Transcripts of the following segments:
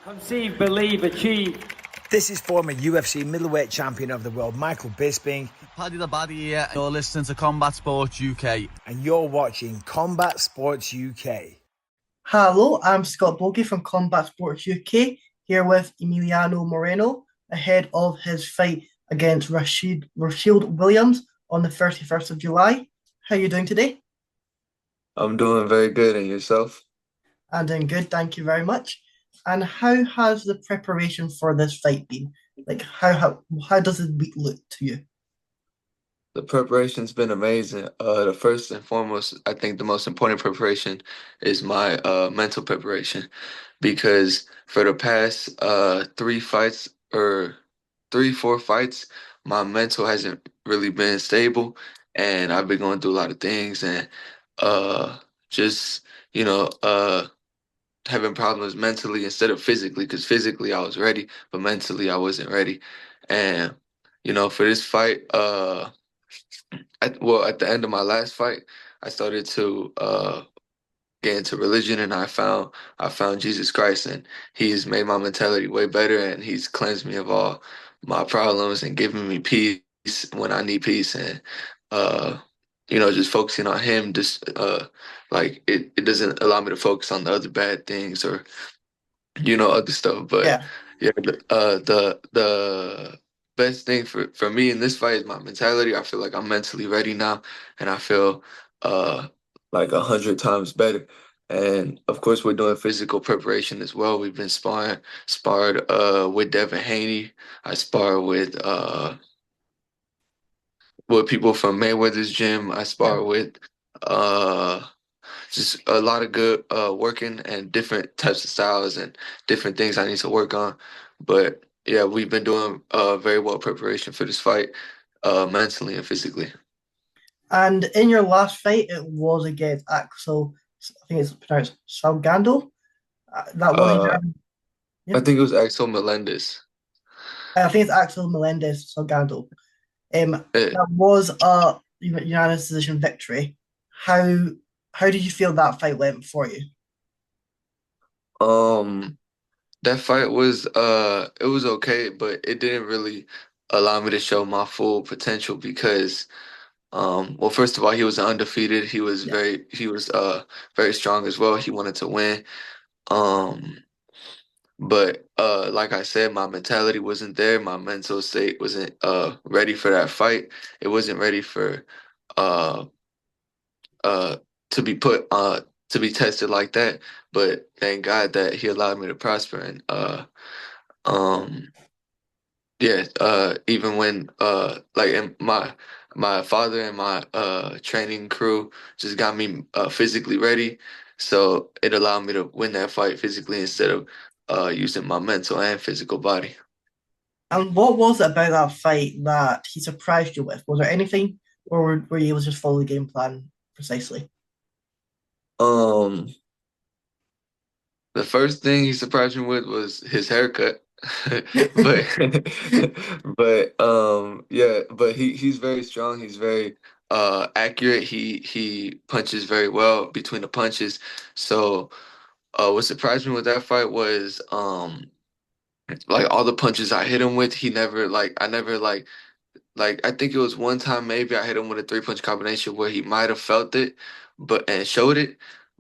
Conceive, believe, achieve. This is former UFC middleweight champion of the world, Michael Bisping. Paddy the Baddy here. You're listening to Combat Sports UK. And you're watching Combat Sports UK. Hello, I'm Scott Bogie from Combat Sports UK, here with Emiliano Moreno, ahead of his fight against Rashield Williams on the 31st of July. How are you doing today? I'm doing very good, and yourself? I'm doing good, thank you very much. And how has the preparation for this fight been? Like, how does the week look to you? The preparation's been amazing. The first and foremost, I think the most important preparation is my mental preparation, because for the past 4 fights, my mental hasn't really been stable, and I've been going through a lot of things, and just having problems mentally instead of physically, because physically I was ready, but mentally I wasn't ready. And for this fight, at the end of my last fight, I started to get into religion, and I found Jesus Christ, and He's made my mentality way better, and He's cleansed me of all my problems and given me peace when I need peace, and just focusing on Him, just like it doesn't allow me to focus on the other bad things or other stuff. But the best thing for me in this fight is my mentality. I feel like I'm mentally ready now, and I feel like 100 times better. And of course, we're doing physical preparation as well. We've been sparred with Devin Haney. I sparred with people from Mayweather's gym. I spar with just a lot of good working and different types of styles and different things I need to work on. But yeah, we've been doing very well preparation for this fight, mentally and physically. And in your last fight, it was against Axel, I think it's pronounced Salgado. That was I think it was Axel Melendez. I think it's Axel Melendez Salgado. That was a unanimous decision victory. How did you feel that fight went for you? That fight was it was okay, but it didn't really allow me to show my full potential because well, first of all, he was undefeated. He was very strong as well. He wanted to win. But like I said, my mentality wasn't there. My mental state wasn't ready for that fight. It wasn't ready for uh to be to be tested like that. But thank God that He allowed me to prosper, and um even when and my father and my training crew just got me physically ready, so it allowed me to win that fight physically instead of using my mental and physical body. And what was it about that fight that he surprised you with? Was there anything, or were you able to just follow the game plan precisely? The first thing he surprised me with was his haircut. but but he's very strong. He's very accurate. He punches very well between the punches. So what surprised me with that fight was like all the punches I hit him with, he never I never I think it was one time maybe I hit him with a 3-punch combination where he might have felt it and showed it.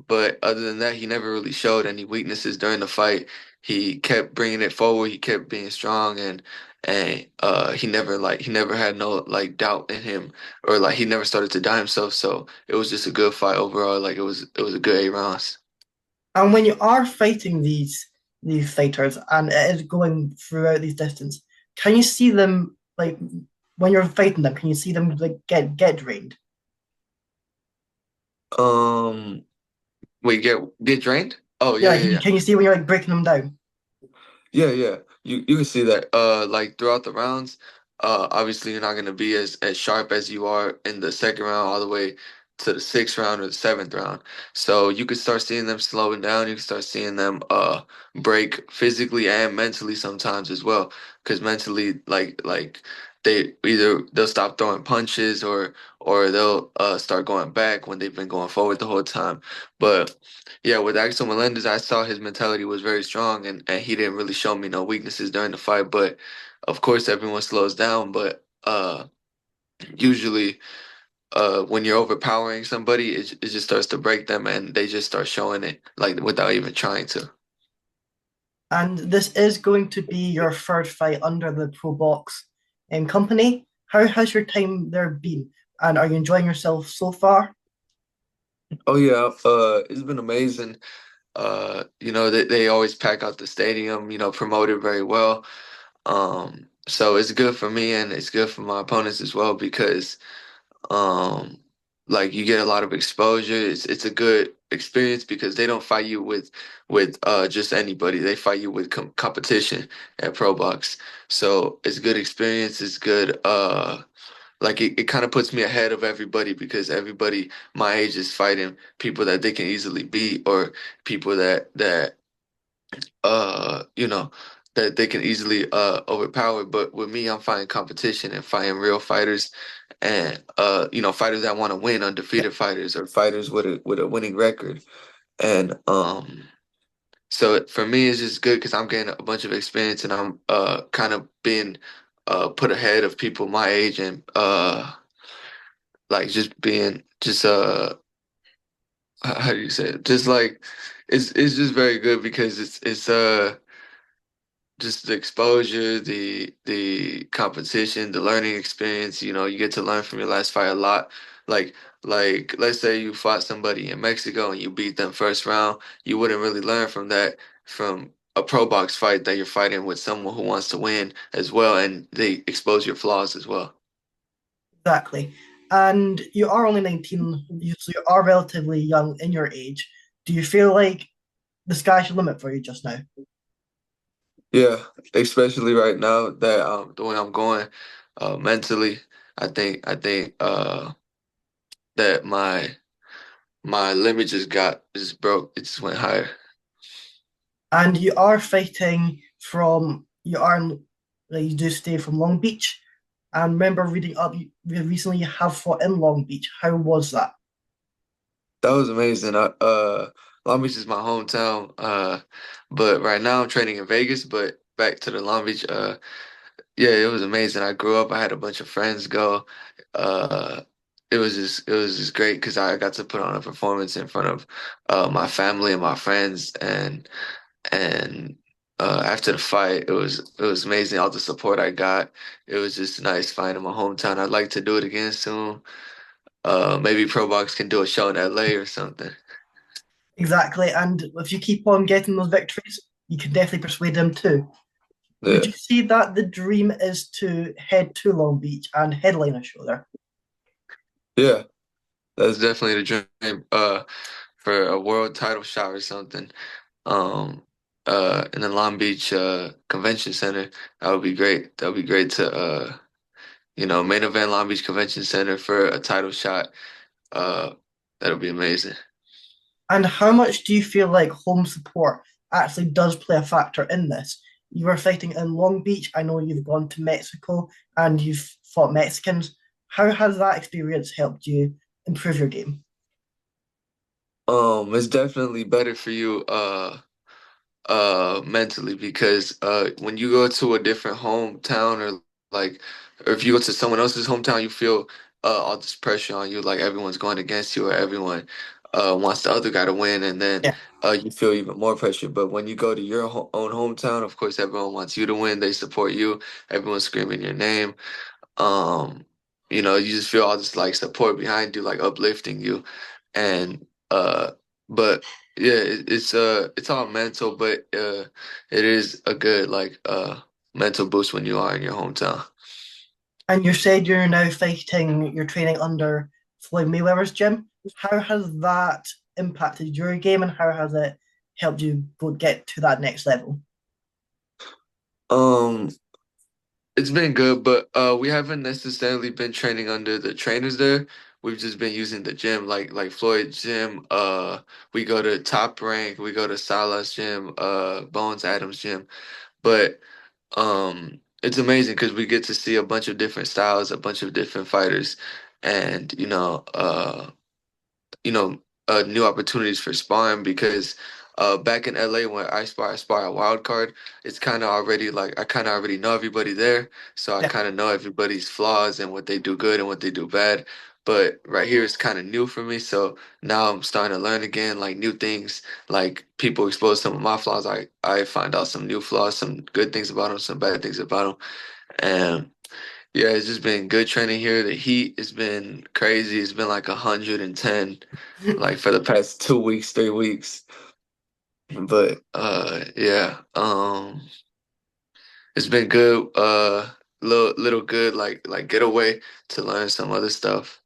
But other than that, he never really showed any weaknesses during the fight. He kept bringing it forward. He kept being strong, and he never had no doubt in him, or he never started to doubt himself. So it was just a good fight overall. Like it was a good 8 rounds. And when you are fighting these fighters and it is going throughout these distance, can you see them when you're fighting them? Can you see them get drained? Wait, get drained? Oh yeah. Can you see when you're breaking them down? Yeah. You can see that throughout the rounds. Obviously you're not gonna be as sharp as you are in the second round all the way to the 6th round or the 7th round. So you could start seeing them slowing down. You can start seeing them break physically and mentally sometimes as well. Because mentally, like they'll stop throwing punches or they'll start going back when they've been going forward the whole time. But yeah, with Axel Melendez, I saw his mentality was very strong and he didn't really show me no weaknesses during the fight. But of course, everyone slows down. But usually when you're overpowering somebody, it just starts to break them and they just start showing it like without even trying to. And this is going to be your third fight under the ProBox company. How has your time there been? And are you enjoying yourself so far? Oh yeah, it's been amazing. They always pack out the stadium, promote it very well. So it's good for me and it's good for my opponents as well because um like you get a lot of exposure. It's a good experience because they don't fight you with just anybody. They fight you with competition at Pro Box. So it's good experience. It's good like it kind of puts me ahead of everybody because everybody my age is fighting people that they can easily beat or people that you know that they can easily overpower. But with me, I'm fighting competition and fighting real fighters and fighters that want to win, undefeated fighters or fighters with a winning record. And so for me it's just good because I'm getting a bunch of experience and I'm kind of being put ahead of people my age and like just being just how do you say it? Just like it's just very good because it's just the exposure, the competition, the learning experience, you get to learn from your last fight a lot. Like like let's say you fought somebody in Mexico and you beat them first round, you wouldn't really learn from that from a pro box fight that you're fighting with someone who wants to win as well and they expose your flaws as well. Exactly. And you are only 19, so you are relatively young in your age. Do you feel like the sky's the limit for you just now? Yeah, especially right now that the way I'm going mentally, I think that my limit just broke. It just went higher. And you are fighting from, like, you do stay from Long Beach. And remember reading up, recently you have fought in Long Beach. How was that? That was amazing. Long Beach is my hometown. But right now I'm training in Vegas. But back to the Long Beach. Yeah, it was amazing. I grew up. I had a bunch of friends go. Uh, it was just great because I got to put on a performance in front of my family and my friends and after the fight, it was amazing. All the support I got. It was just nice fighting in my hometown. I'd like to do it again soon. Maybe ProBox can do a show in LA or something. Exactly. And if you keep on getting those victories, you can definitely persuade them too. Would Yeah, you say that the dream is to head to Long Beach and headline a show there? yeah, that's definitely the dream. For a world title shot or something. Um, in the Long Beach Convention Center, that would be great. That would be great to main event Long Beach Convention Center for a title shot. Uh, that'll be amazing. And how much do you feel like home support actually does play a factor in this? You were fighting in Long Beach. I know you've gone to Mexico and you've fought Mexicans. How has that experience helped you improve your game? It's definitely better for you mentally because when you go to a different hometown or if you go to someone else's hometown you feel all this pressure on you like everyone's going against you or everyone wants the other guy to win and then Yeah, you feel even more pressure but when you go to your own hometown of course everyone wants you to win they support you everyone's screaming your name um you just feel all this like support behind you like uplifting you and but yeah, it's all mental, but it is a good like mental boost when you are in your hometown. and you said you're now fighting, you're training under Floyd Mayweather's gym. How has that impacted your game and how has it helped you go get to that next level? Um, it's been good, but we haven't necessarily been training under the trainers there. we've just been using the gym, like Floyd's gym. We go to Top Rank, we go to Salah's gym, Bones Adams gym. But it's amazing because we get to see a bunch of different styles, a bunch of different fighters, and you know, new opportunities for sparring because back in LA when I spar a wild card, it's kind of already like I kind of already know everybody there, so I Yeah. kind of know everybody's flaws and what they do good and what they do bad. But right here it's kind of new for me, so now I'm starting to learn again, like new things. Like people expose some of my flaws, I find out some new flaws, some good things about them, some bad things about them, and yeah, it's just been good training here. The heat has been crazy. It's been like 110 like for the past 2 weeks, 3 weeks. But yeah, it's been good, little good like getaway to learn some other stuff.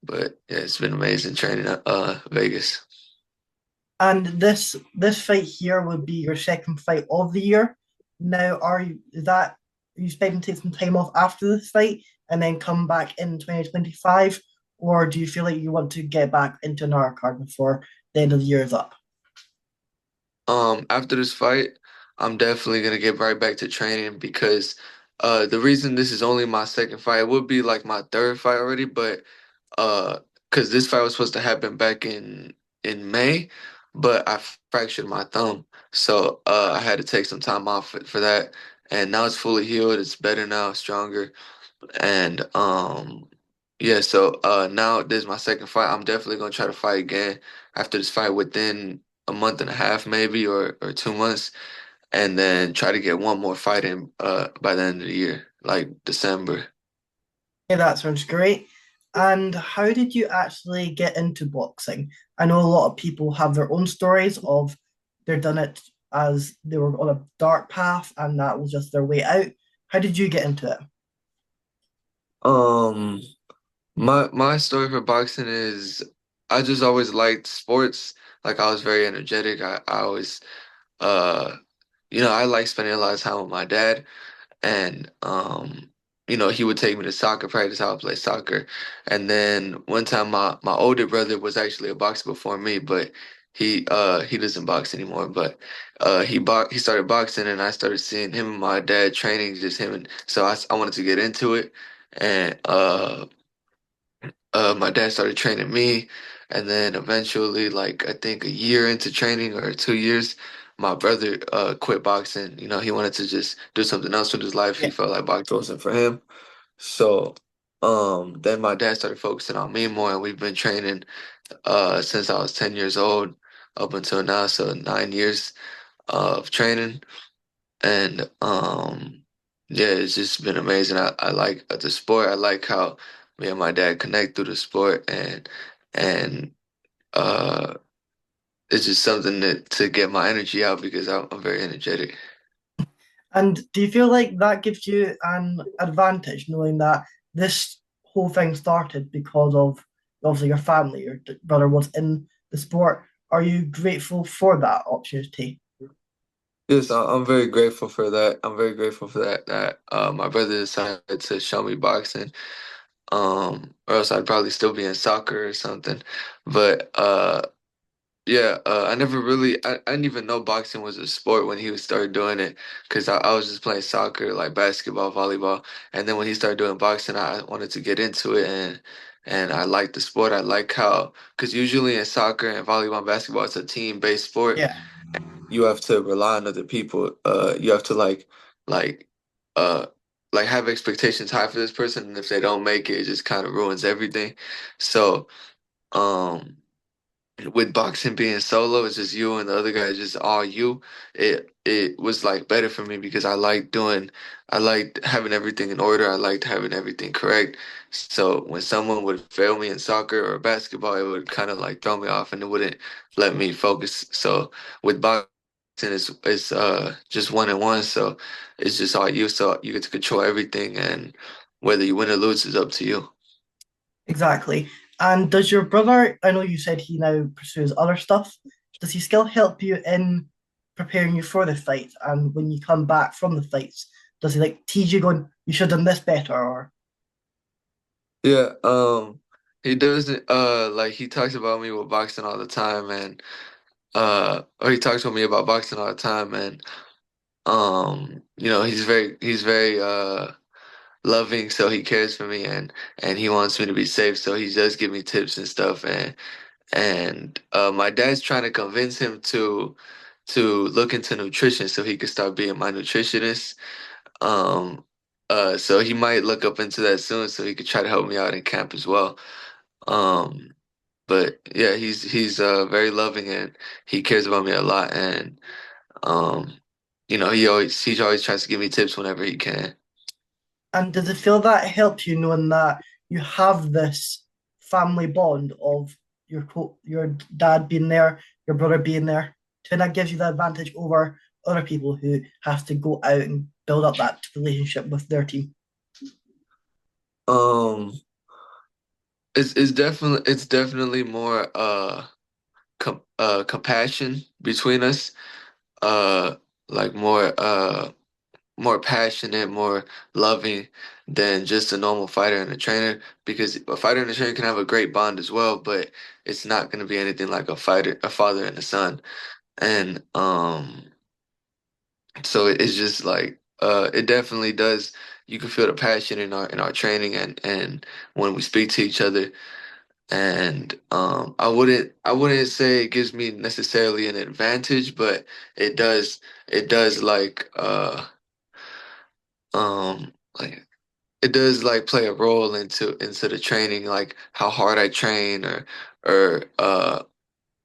But yeah, it's been amazing training at Vegas. And this fight here would be your second fight of the year. Now, are you expecting to take some time off after this fight and then come back in 2025, or do you feel like you want to get back into another card before the end of the year is up? After this fight, I'm definitely gonna get right back to training because the reason this is only my second fight, it would be like my third fight already, but uh, because this fight was supposed to happen back in May, but I fractured my thumb, so I had to take some time off for that, and now it's fully healed. It's better now, stronger, and yeah. So now this is my second fight. I'm definitely gonna try to fight again after this fight within a month and a half, maybe or 2 months, and then try to get one more fight in by the end of the year, like December. Yeah, that sounds great. And how did you actually get into boxing? I know a lot of people have their own stories of they've done it as they were on a dark path and that was just their way out. How did you get into it? Um, my story for boxing is I just always liked sports. Like I was very energetic. I always uh I like spending a lot of time with my dad and he would take me to soccer practice. I would play soccer. And then one time my older brother was actually a boxer before me, but he doesn't box anymore. But he started boxing and I started seeing him and my dad training, just him and so I wanted to get into it. And my dad started training me, and then eventually, like I think a year into training or 2 years, my brother quit boxing. He wanted to just do something else with his life. He Yeah. felt like boxing wasn't for him. So, then my dad started focusing on me more, and we've been training since I was 10 years old up until now. So 9 years of training, and yeah, it's just been amazing. I like the sport. I like how me and my dad connect through the sport, and uh it's just something to get my energy out because I'm very energetic. And do you feel like that gives you an advantage knowing that this whole thing started because of obviously your family, your brother was in the sport? Are you grateful for that opportunity? Yes, I'm very grateful for that. I'm very grateful for that my brother decided to show me boxing. Or else I'd probably still be in soccer or something. But yeah, I never really, I didn't even know boxing was a sport when he started doing it because I was just playing soccer, like basketball, volleyball. And then when he started doing boxing, I wanted to get into it and I like the sport. I like how, because usually in soccer and volleyball and basketball, it's a team-based sport. Yeah, You have to rely on other people. You have to like, uh, like have expectations high for this person, and if they don't make it, it just kind of ruins everything. So, um with boxing being solo, it's just you and the other guy is just all you. It was like better for me because I liked having everything in order. I liked having everything correct. So when someone would fail me in soccer or basketball, it would kind of like throw me off and it wouldn't let me focus. So with boxing, it's just one and one. So it's just all you. So you get to control everything, and whether you win or lose is up to you. exactly. And does your brother, I know you said he now pursues other stuff, does he still help you in preparing you for the fight? And when you come back from the fights, does he like tease you going, you should have done this better? Or Yeah. He doesn't like he talks about me with boxing all the time, and or he talks with me about boxing all the time, and you know, he's very loving, so he cares for me, and he wants me to be safe, so he does give me tips and stuff, and my dad's trying to convince him to look into nutrition so he could start being my nutritionist. Um, so he might look up into that soon, so he could try to help me out in camp as well. Um, but yeah, he's very loving, and he cares about me a lot, and um, you know, he always tries to give me tips whenever he can. And does it feel that helps you knowing that you have this family bond of your dad being there, your brother being there? So that gives you the advantage over other people who have to go out and build up that relationship with their team. Um, it's definitely more compassion between us. Uh, like more passionate, more loving than just a normal fighter and a trainer. Because a fighter and a trainer can have a great bond as well, but it's not going to be anything like a father and a son. And so it's just like it definitely does. You can feel the passion in our training and when we speak to each other. And I wouldn't say it gives me necessarily an advantage, but it does like it does like play a role into the training, like how hard I train or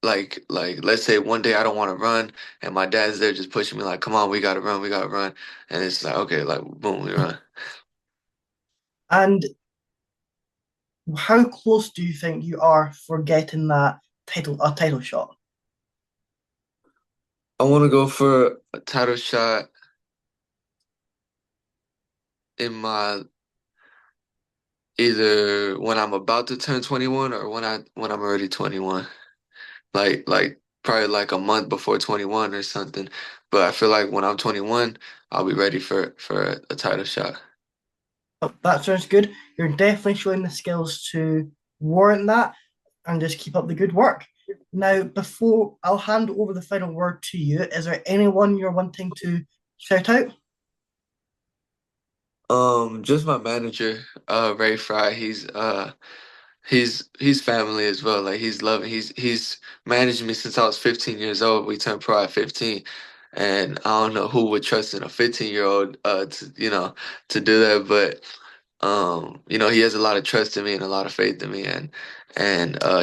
like let's say one day I don't want to run and my dad's there just pushing me like, come on, we gotta run. And it's like, okay, like boom, we run. And how close do you think you are for getting that title shot? I wanna go for a title shot in my either when I'm about to turn 21 or when I'm already 21. Like probably like a month before 21 or something. But I feel like when I'm 21, I'll be ready for a title shot. Oh, that sounds good. You're definitely showing the skills to warrant that and just keep up the good work. Now, before I'll hand over the final word to you, is there anyone you're wanting to shout out? Just my manager, Ray Fry. He's family as well. Like he's loving. He's managed me since I was 15 years old. We turned pro at 15, and I don't know who would trust in a 15-year-old to to do that, but you know, he has a lot of trust in me and a lot of faith in me, and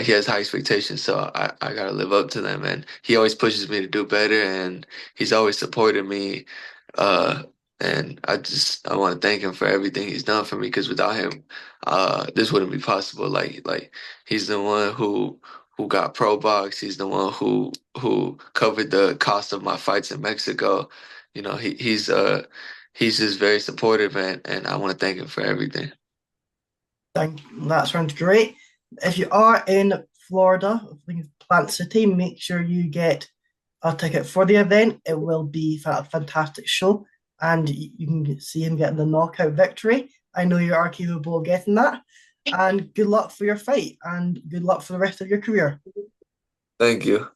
he has high expectations, so I gotta live up to them. And he always pushes me to do better, and he's always supported me. Uh, and I want to thank him for everything he's done for me, because without him, this wouldn't be possible. Like he's the one who got ProBox. He's the one who covered the cost of my fights in Mexico. You know, he's just very supportive, and I want to thank him for everything. That sounds great. If you are in Florida, I think it's Plant City, make sure you get a ticket for the event. It will be a fantastic show, and you can see him getting the knockout victory. I know you are capable of getting that. And good luck for your fight, and good luck for the rest of your career. Thank you.